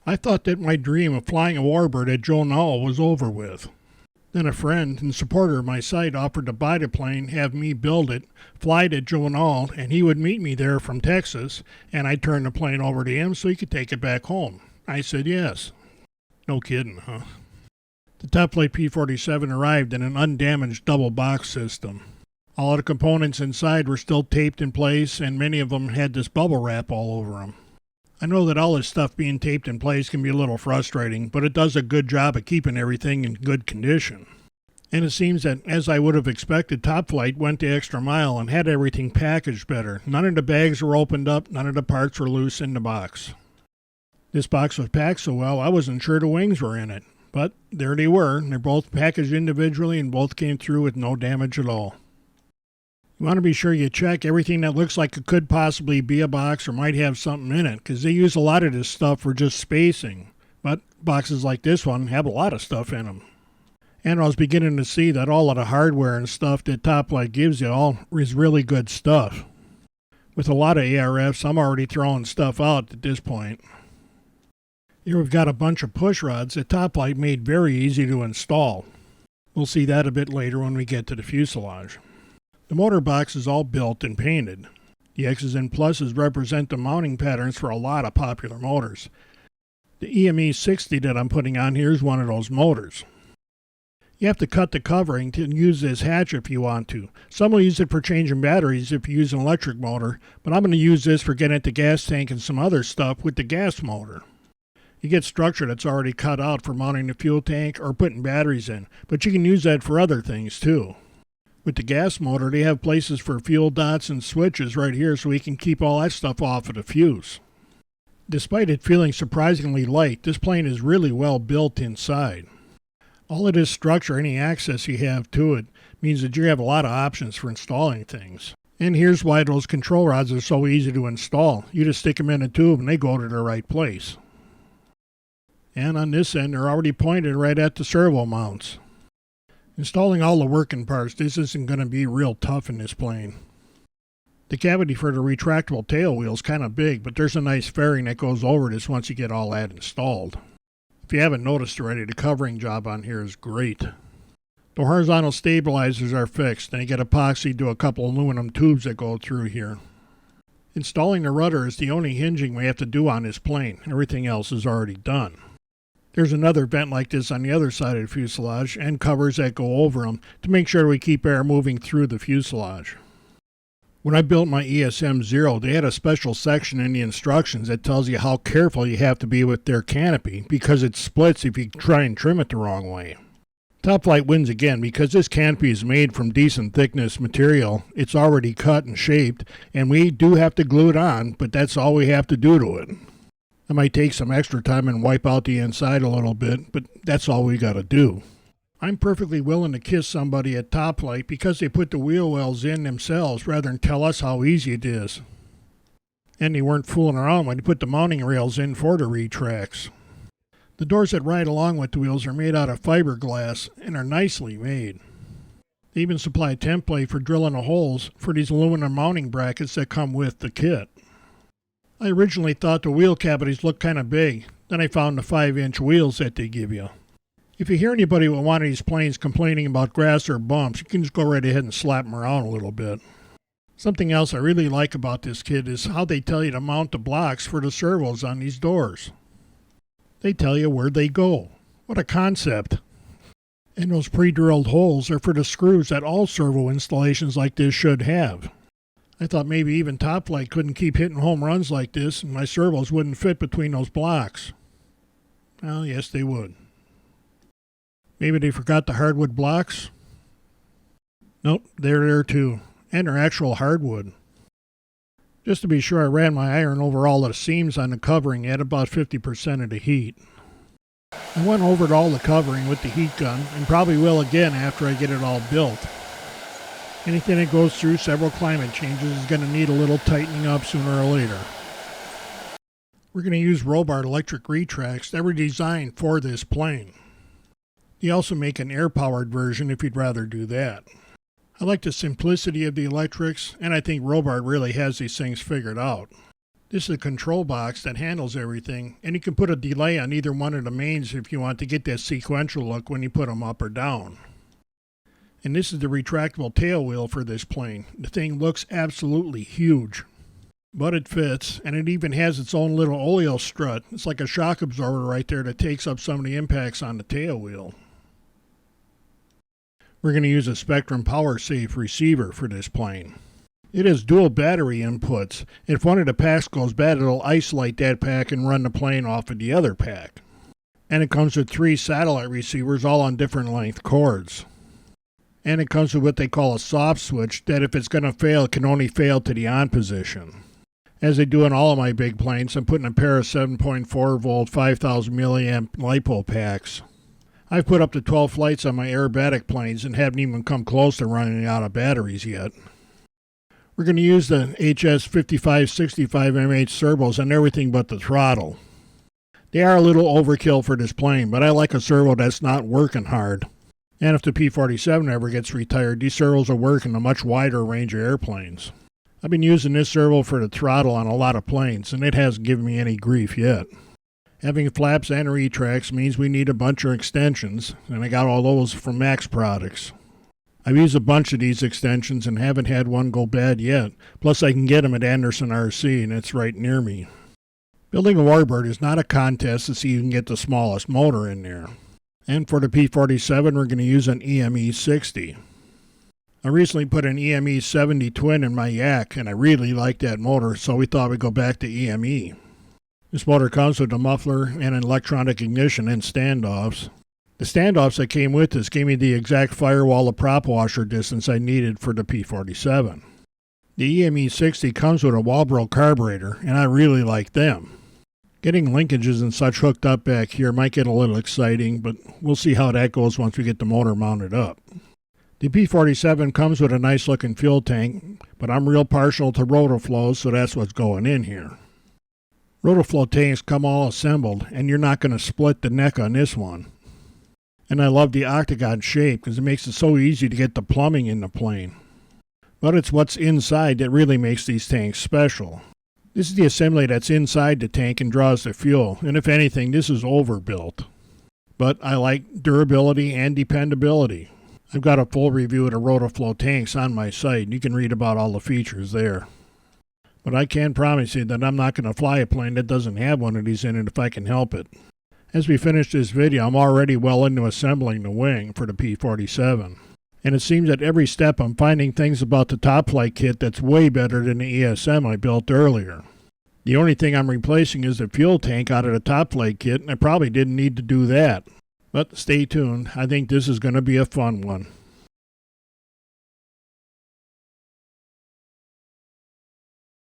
I thought that my dream of flying a warbird at Joe Knoll was over with. Then a friend and supporter of my site offered to buy the plane, have me build it, fly it at Joe Knoll, and he would meet me there from Texas, and I'd turn the plane over to him so he could take it back home. I said yes. No kidding, huh? The Top Flite P-47 arrived in an undamaged double box system. All of the components inside were still taped in place, and many of them had this bubble wrap all over them. I know that all this stuff being taped in place can be a little frustrating, but it does a good job of keeping everything in good condition. And it seems that, as I would have expected, Top Flite went the extra mile and had everything packaged better. None of the bags were opened up, none of the parts were loose in the box. This box was packed so well I wasn't sure the wings were in it, but there they were. They're both packaged individually and both came through with no damage at all. You want to be sure you check everything that looks like it could possibly be a box or might have something in it, because they use a lot of this stuff for just spacing. But boxes like this one have a lot of stuff in them. And I was beginning to see that all of the hardware and stuff that Top Flite gives you all is really good stuff. With a lot of ARFs, I'm already throwing stuff out at this point. Here we've got a bunch of push rods that Top Flite made very easy to install. We'll see that a bit later when we get to the fuselage. The motor box is all built and painted. The X's and pluses represent the mounting patterns for a lot of popular motors. The EME 60 that I'm putting on here is one of those motors. You have to cut the covering to use this hatch if you want to. Some will use it for changing batteries if you use an electric motor, but I'm going to use this for getting at the gas tank and some other stuff with the gas motor. You get structure that's already cut out for mounting the fuel tank or putting batteries in, but you can use that for other things too. With the gas motor, they have places for fuel dots and switches right here so we can keep all that stuff off of the fuse. Despite it feeling surprisingly light, this plane is really well built inside. All of this structure, any access you have to it, means that you have a lot of options for installing things. And here's why those control rods are so easy to install. You just stick them in a tube and they go to the right place. And on this end, they're already pointed right at the servo mounts. Installing all the working parts, this isn't going to be real tough in this plane. The cavity for the retractable tail wheel is kind of big, but there's a nice fairing that goes over this once you get all that installed. If you haven't noticed already, the covering job on here is great. The horizontal stabilizers are fixed, and you get epoxy to a couple aluminum tubes that go through here. Installing the rudder is the only hinging we have to do on this plane. Everything else is already done. There's another vent like this on the other side of the fuselage and covers that go over them to make sure we keep air moving through the fuselage. When I built my ESM-0, they had a special section in the instructions that tells you how careful you have to be with their canopy because it splits if you try and trim it the wrong way. Top Flite wins again because this canopy is made from decent thickness material. It's already cut and shaped, and we do have to glue it on, but that's all we have to do to it. I might take some extra time and wipe out the inside a little bit, but that's all we gotta do. I'm perfectly willing to kiss somebody at Top Flite because they put the wheel wells in themselves rather than tell us how easy it is. And they weren't fooling around when they put the mounting rails in for the Retracts. The doors that ride along with the wheels are made out of fiberglass and are nicely made. They even supply a template for drilling the holes for these aluminum mounting brackets that come with the kit. I originally thought the wheel cavities looked kind of big, then I found the 5-inch wheels that they give you. If you hear anybody with one of these planes complaining about grass or bumps, you can just go right ahead and slap them around a little bit. Something else I really like about this kit is how they tell you to mount the blocks for the servos on these doors. They tell you where they go. What a concept. And those pre-drilled holes are for the screws that all servo installations like this should have. I thought maybe even Top Flite couldn't keep hitting home runs like this and my servos wouldn't fit between those blocks. Well, yes they would. Maybe they forgot the hardwood blocks? Nope, they're there too. And they're actual hardwood. Just to be sure, I ran my iron over all the seams on the covering at about 50% of the heat. I went over all the covering with the heat gun and probably will again after I get it all built. Anything that goes through several climate changes is going to need a little tightening up sooner or later. We're going to use Robart electric retracts that were designed for this plane. They also make an air-powered version if you'd rather do that. I like the simplicity of the electrics, and I think Robart really has these things figured out. This is a control box that handles everything, and you can put a delay on either one of the mains if you want to get that sequential look when you put them up or down. And this is the retractable tail wheel for this plane. The thing looks absolutely huge, but it fits, and it even has its own little oil strut. It's like a shock absorber right there that takes up some of the impacts on the tail wheel. We're going to use a Spectrum Power Safe receiver for this plane. It has dual battery inputs. If one of the packs goes bad, it'll isolate that pack and run the plane off of the other pack. And it comes with 3 satellite receivers, all on different length cords. And it comes with what they call a soft switch, that if it's going to fail, it can only fail to the on position. As they do in all of my big planes, I'm putting a pair of 7.4 volt 5000 milliamp LiPo packs. I've put up to 12 flights on my aerobatic planes and haven't even come close to running out of batteries yet. We're going to use the HS 5565MH servos on everything but the throttle. They are a little overkill for this plane, but I like a servo that's not working hard. And if the P-47 ever gets retired, these servos will work in a much wider range of airplanes. I've been using this servo for the throttle on a lot of planes, and it hasn't given me any grief yet. Having flaps and retracts means we need a bunch of extensions, and I got all those from Max Products. I've used a bunch of these extensions and haven't had one go bad yet, plus I can get them at Anderson RC, and it's right near me. Building a warbird is not a contest to see who can get the smallest motor in there. And for the P-47, we're going to use an EME 60. I recently put an EME 70 twin in my yak, and I really like that motor, so we thought we'd go back to EME. This motor comes with a muffler and an electronic ignition and standoffs. The standoffs that came with this gave me the exact firewall to prop washer distance I needed for the P-47. The EME 60 comes with a Walbro carburetor, and I really like them. Getting linkages and such hooked up back here might get a little exciting, but we'll see how that goes once we get the motor mounted up. The P-47 comes with a nice looking fuel tank, but I'm real partial to Rotoflows, so that's what's going in here. Rotoflow tanks come all assembled, and you're not going to split the neck on this one. And I love the octagon shape because it makes it so easy to get the plumbing in the plane. But it's what's inside that really makes these tanks special. This is the assembly that's inside the tank and draws the fuel, and if anything, this is overbuilt. But I like durability and dependability. I've got a full review of the Rotoflow tanks on my site, and you can read about all the features there. But I can promise you that I'm not going to fly a plane that doesn't have one of these in it if I can help it. As we finish this video, I'm already well into assembling the wing for the P-47. And it seems at every step I'm finding things about the top flight kit that's way better than the ESM I built earlier. The only thing I'm replacing is the fuel tank out of the top flight kit, and I probably didn't need to do that. But stay tuned, I think this is going to be a fun one.